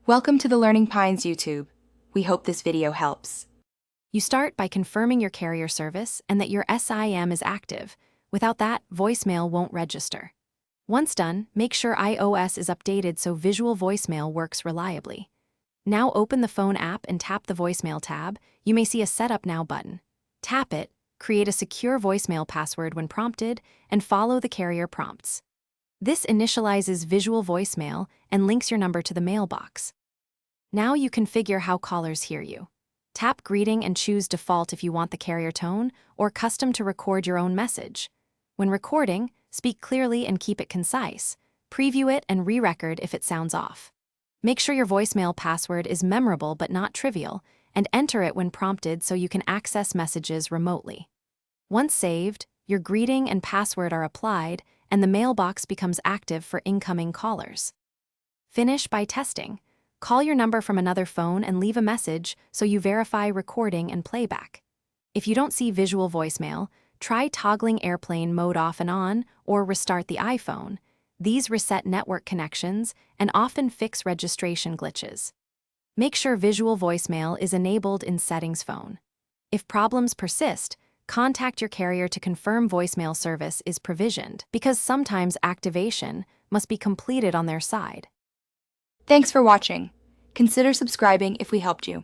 Welcome to the Learning Pines YouTube. We hope this video helps. You start by confirming your carrier service and that your SIM is active. Without that, voicemail won't register. Once done, make sure iOS is updated so visual voicemail works reliably. Now open the phone app and tap the voicemail tab. You may see a Setup Now button. Tap it, create a secure voicemail password when prompted, and follow the carrier prompts. This initializes visual voicemail and links your number to the mailbox. Now you configure how callers hear you. Tap Greeting and choose Default if you want the carrier tone, or Custom to record your own message. When recording, speak clearly and keep it concise. Preview it and re-record if it sounds off. Make sure your voicemail password is memorable but not trivial, and enter it when prompted so you can access messages remotely. Once saved, your greeting and password are applied, and the mailbox becomes active for incoming callers. Finish by testing. Call your number from another phone and leave a message so you verify recording and playback. If you don't see visual voicemail, try toggling airplane mode off and on or restart the iPhone. These reset network connections and often fix registration glitches. Make sure visual voicemail is enabled in Settings phone. If problems persist, contact your carrier to confirm voicemail service is provisioned, because sometimes activation must be completed on their side. Thanks for watching. Consider subscribing if we helped you.